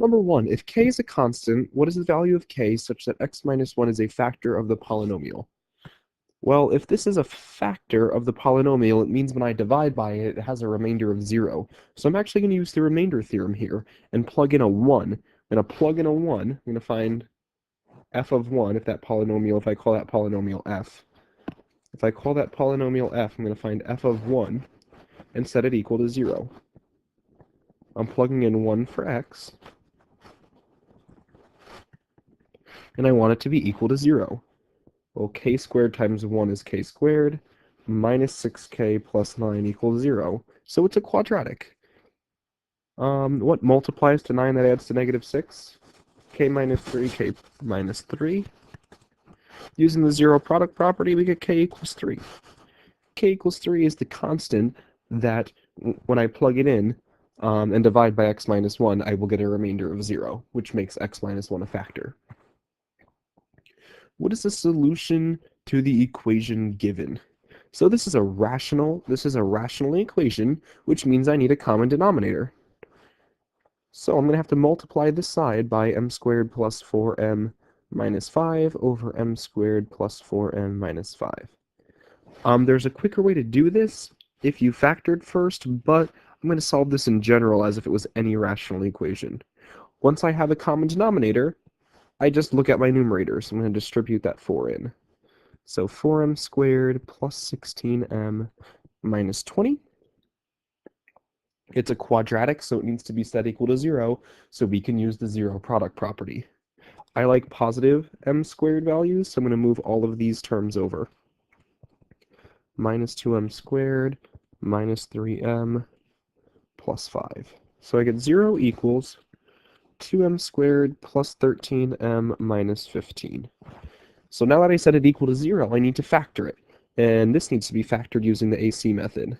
Number 1, if k is a constant, what is the value of k such that x minus 1 is a factor of the polynomial? Well, if this is a factor of the polynomial, it means when I divide by it, it has a remainder of 0. So I'm actually going to use the remainder theorem here and plug in a 1. I'm going to plug in a 1. I'm going to find f of 1, if I call that polynomial f. If I call that polynomial f, I'm going to find f of 1 and set it equal to 0. I'm plugging in 1 for x, and I want it to be equal to 0. Well, k squared times 1 is k squared, minus 6k plus 9 equals 0. So it's a quadratic. What multiplies to 9 that adds to negative 6? K minus 3, k minus 3. Using the zero product property, we get k equals 3. K equals 3 is the constant that, when I plug it in and divide by x minus 1, I will get a remainder of 0, which makes x minus 1 a factor. What is the solution to the equation given? So this is a rational equation, which means I need a common denominator. So I'm going to have to multiply this side by m squared plus 4m minus 5 over m squared plus 4m minus 5. There's a quicker way to do this if you factored first, but I'm going to solve this in general as if it was any rational equation. Once I have a common denominator, I just look at my numerators. I'm going to distribute that 4 in. So 4m squared plus 16m minus 20. It's a quadratic, so it needs to be set equal to 0, so we can use the zero product property. I like positive m squared values, so I'm going to move all of these terms over. Minus 2m squared minus 3m plus 5. So I get 0 equals 2m squared plus 13m minus 15. So now that I set it equal to 0, I need to factor it. And this needs to be factored using the AC method.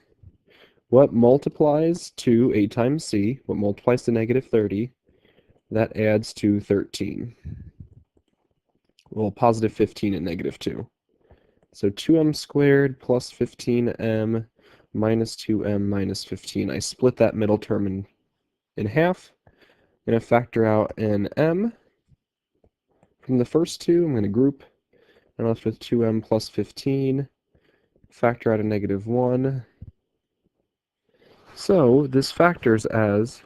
What multiplies to a times c, what multiplies to negative 30, that adds to 13. Well, positive 15 and negative 2. So 2m squared plus 15m minus 2m minus 15. I split that middle term in half. I'm going to factor out an m. From the first two, I'm going to group. I'm left with 2m plus 15. Factor out a negative 1. So this factors as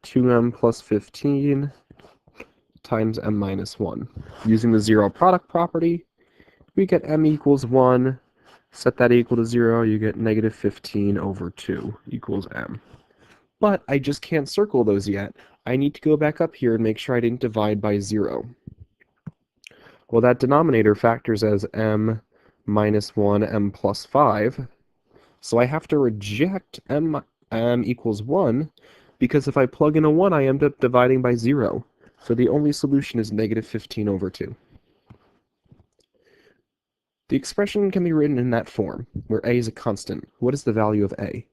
2m plus 15 times m minus 1. Using the zero product property, we get m equals 1. Set that equal to 0, you get negative 15 over 2 equals m. But I just can't circle those yet. I need to go back up here and make sure I didn't divide by 0. Well, that denominator factors as m minus 1, m plus 5. So I have to reject m equals 1, because if I plug in a 1, I end up dividing by 0. So the only solution is negative 15 over 2. The expression can be written in that form, where a is a constant. What is the value of a?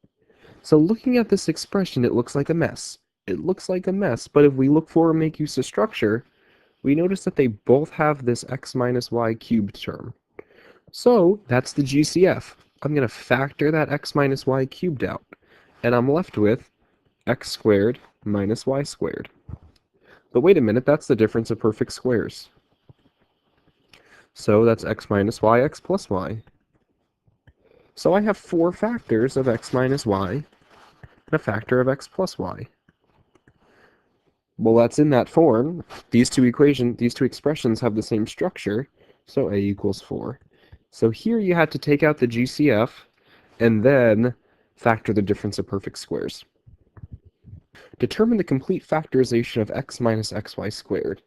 So looking at this expression, it looks like a mess. It looks like a mess, but if we look for and make use of structure, we notice that they both have this x minus y cubed term. So that's the GCF. I'm going to factor that x minus y cubed out, and I'm left with x squared minus y squared. But wait a minute, that's the difference of perfect squares. So that's x minus y, x plus y. So I have 4 factors of x minus y and a factor of x plus y. Well, that's in that form. These two expressions have the same structure, so a equals 4. So here you had to take out the GCF and then factor the difference of perfect squares. Determine the complete factorization of x minus xy squared.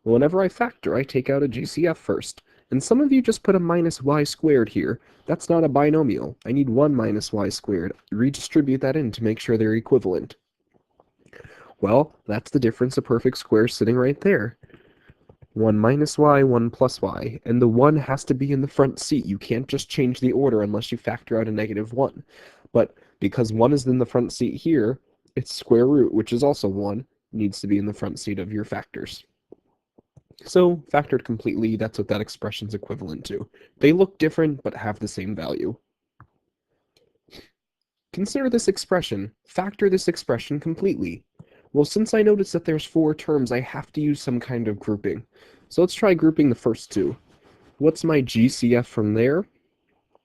Well, whenever I factor, I take out a GCF first. And some of you just put a minus y squared here. That's not a binomial. I need 1 minus y squared. Redistribute that in to make sure they're equivalent. Well, that's the difference of perfect squares sitting right there. 1 minus y, 1 plus y. And the 1 has to be in the front seat. You can't just change the order unless you factor out a negative 1. But because 1 is in the front seat here, its square root, which is also 1, needs to be in the front seat of your factors. So, factored completely, that's what that expression's equivalent to. They look different, but have the same value. Consider this expression. Factor this expression completely. Well, since I noticed that there's 4 terms, I have to use some kind of grouping. So let's try grouping the first 2. What's my GCF from there?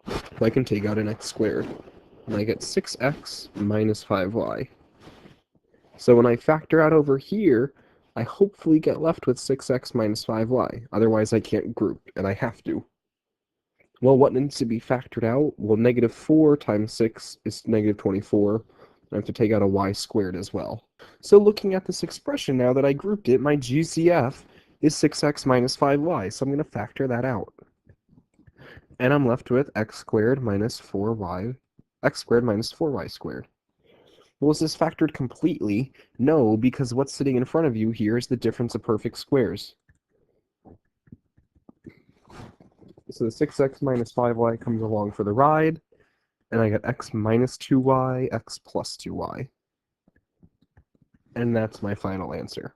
Well, I can take out an x squared, and I get 6x minus 5y. So when I factor out over here, I hopefully get left with 6x minus 5y. Otherwise, I can't group, and I have to. Well, what needs to be factored out? Well, negative 4 times 6 is negative 24. I have to take out a y squared as well. So looking at this expression now that I grouped it, my GCF is 6x minus 5y, so I'm going to factor that out. And I'm left with x squared minus 4y, x squared minus 4y squared. Well, is this factored completely? No, because what's sitting in front of you here is the difference of perfect squares. So the 6x minus 5y comes along for the ride, and I get x minus 2y, x plus 2y. And that's my final answer.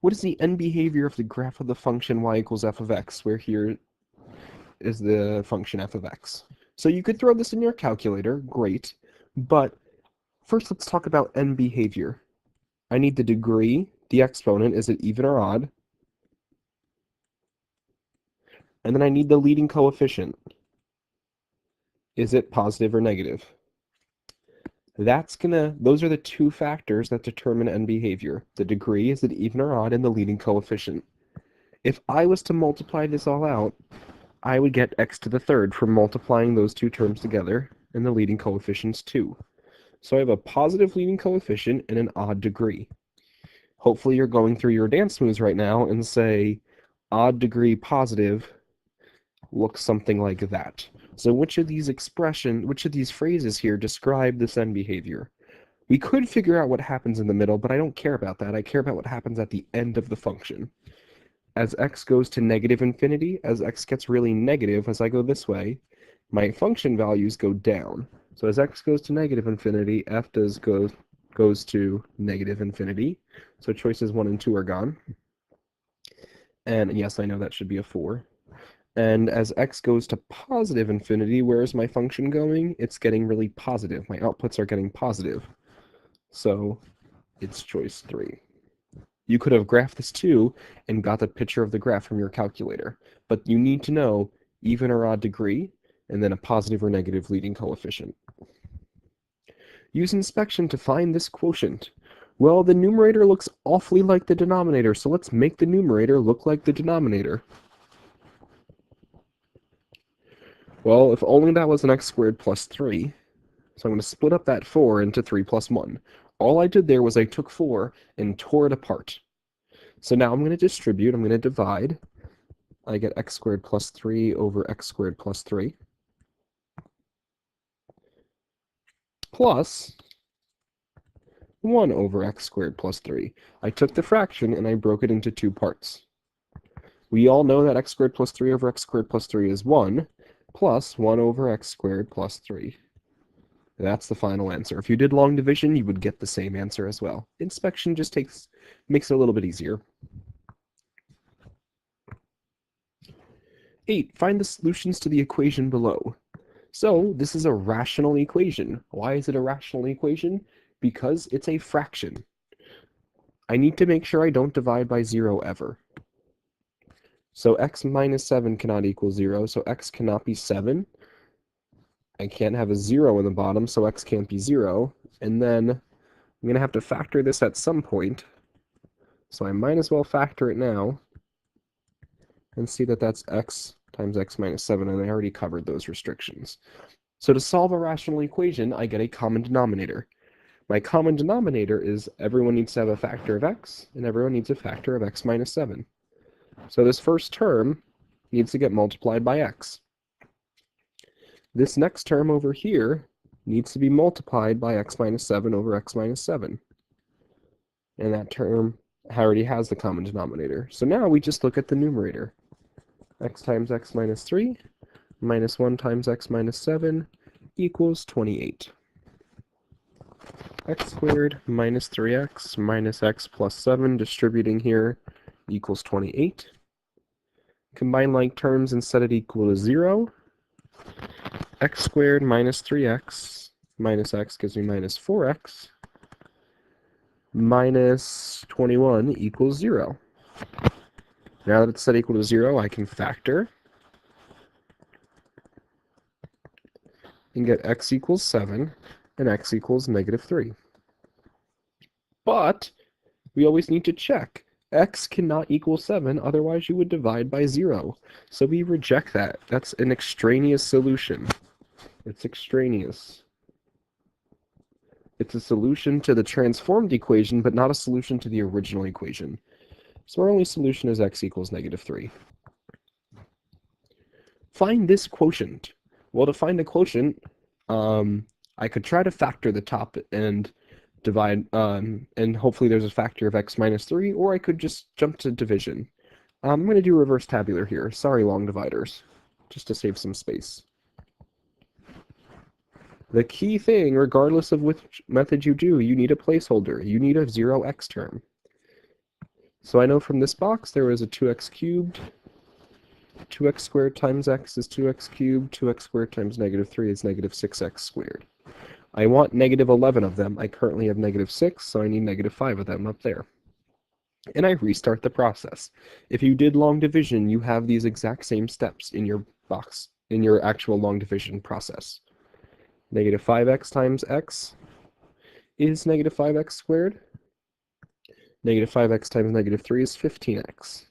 What is the end behavior of the graph of the function y equals f of x, where here is the function f of x? So you could throw this in your calculator, great, but first let's talk about end behavior. I need the degree, the exponent, is it even or odd? And then I need the leading coefficient. Is it positive or negative? Those are the 2 factors that determine end behavior. The degree, is it even or odd, and the leading coefficient. If I was to multiply this all out, I would get x to the third from multiplying those 2 terms together, and the leading coefficients too. So I have a positive leading coefficient and an odd degree. Hopefully you're going through your dance moves right now and say, odd degree positive looks something like that. So which of these phrases here describe this end behavior? We could figure out what happens in the middle, but I don't care about that. I care about what happens at the end of the function. As x goes to negative infinity, as x gets really negative as I go this way, my function values go down. So as x goes to negative infinity, f goes to negative infinity. So choices 1 and 2 are gone. And yes, I know that should be a 4. And as x goes to positive infinity, where is my function going? It's getting really positive. My outputs are getting positive. So it's choice 3. You could have graphed this too and got the picture of the graph from your calculator. But you need to know even or odd degree, and then a positive or negative leading coefficient. Use inspection to find this quotient. Well, the numerator looks awfully like the denominator, so let's make the numerator look like the denominator. Well, if only that was an x squared plus 3. So I'm going to split up that 4 into 3 plus 1. All I did there was I took 4 and tore it apart. So now I'm going to distribute, I'm going to divide. I get x squared plus 3 over x squared plus 3. Plus 1 over x squared plus 3. I took the fraction and I broke it into 2 parts. We all know that x squared plus 3 over x squared plus 3 is 1, plus 1 over x squared plus 3. That's the final answer. If you did long division, you would get the same answer as well. Inspection just makes it a little bit easier. 8. Find the solutions to the equation below. So this is a rational equation. Why is it a rational equation? Because it's a fraction. I need to make sure I don't divide by 0 ever. So x minus 7 cannot equal 0, so x cannot be 7. I can't have a 0 in the bottom, so x can't be 0. And then I'm going to have to factor this at some point. So I might as well factor it now and see that that's x times x minus 7, and I already covered those restrictions. So to solve a rational equation, I get a common denominator. My common denominator is everyone needs to have a factor of x, and everyone needs a factor of x minus 7. So this first term needs to get multiplied by x. This next term over here needs to be multiplied by x minus 7 over x minus 7. And that term already has the common denominator. So now we just look at the numerator. X times x minus 3 minus 1 times x minus 7 equals 28. X squared minus 3x minus x plus 7 distributing here equals 28. Combine like terms and set it equal to 0. X squared minus 3x minus x gives me minus 4x minus 21 equals 0. Now that it's set equal to 0, I can factor and get x equals 7 and x equals negative 3. But we always need to check. X cannot equal 7, otherwise you would divide by 0. So we reject that. That's an extraneous solution. It's extraneous. It's a solution to the transformed equation, but not a solution to the original equation. So our only solution is x equals negative 3. Find this quotient. Well, to find a quotient, I could try to factor the top and divide, and hopefully there's a factor of x minus 3, or I could just jump to division. I'm going to do reverse tabular here. Sorry, long dividers, just to save some space. The key thing, regardless of which method you do, you need a placeholder. You need a 0x term. So I know from this box there is a 2x cubed, 2x squared times x is 2x cubed, 2x squared times negative 3 is negative 6x squared. I want negative 11 of them. I currently have negative 6, so I need negative 5 of them up there. And I restart the process. If you did long division, you have these exact same steps in your box, in your actual long division process. Negative 5x times x is negative 5x squared. Negative 5x times negative 3 is 15x.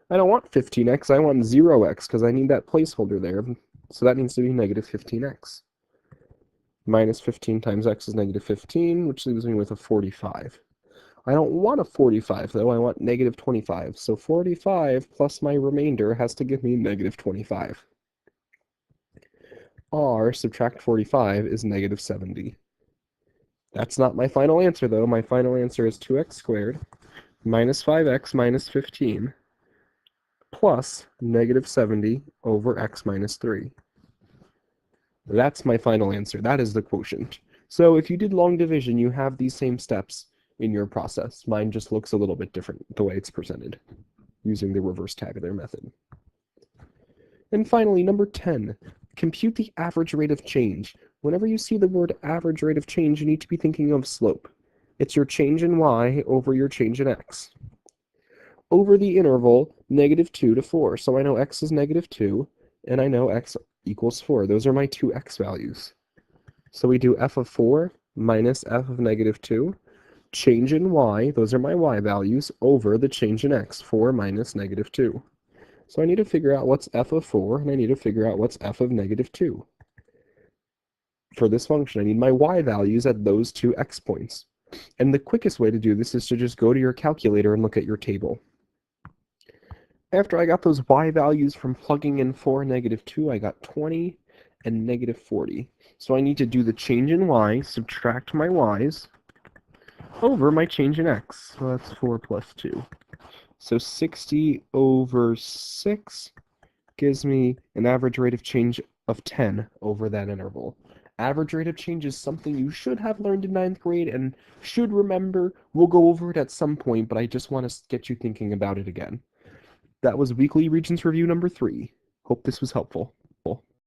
I don't want 15x, I want 0x, because I need that placeholder there. So that needs to be negative 15x. Minus 15 times x is negative 15, which leaves me with a 45. I don't want a 45, though. I want negative 25. So 45 plus my remainder has to give me negative 25. R subtract 45 is negative 70. That's not my final answer, though. My final answer is 2x squared minus 5x minus 15 plus negative 70 over x minus 3. That's my final answer. That is the quotient. So if you did long division, you have these same steps in your process. Mine just looks a little bit different the way it's presented using the reverse tabular method. And finally, number 10, compute the average rate of change. Whenever you see the word average rate of change, you need to be thinking of slope. It's your change in y over your change in x. Over the interval, negative 2 to 4. So I know x is negative 2, and I know x equals 4. Those are my two x values. So we do f of 4 minus f of negative 2. Change in y, those are my y values, over the change in x, 4 minus negative 2. So I need to figure out what's f of 4, and I need to figure out what's f of negative 2. For this function, I need my y values at those two x points. And the quickest way to do this is to just go to your calculator and look at your table. After I got those y values from plugging in 4 and negative 2, I got 20 and negative 40. So I need to do the change in y, subtract my y's, over my change in x. So that's 4 plus 2. So 60 over 6 gives me an average rate of change of 10 over that interval. Average rate of change is something you should have learned in 9th grade and should remember. We'll go over it at some point, but I just want to get you thinking about it again. That was Weekly Regents Review number 3. Hope this was helpful.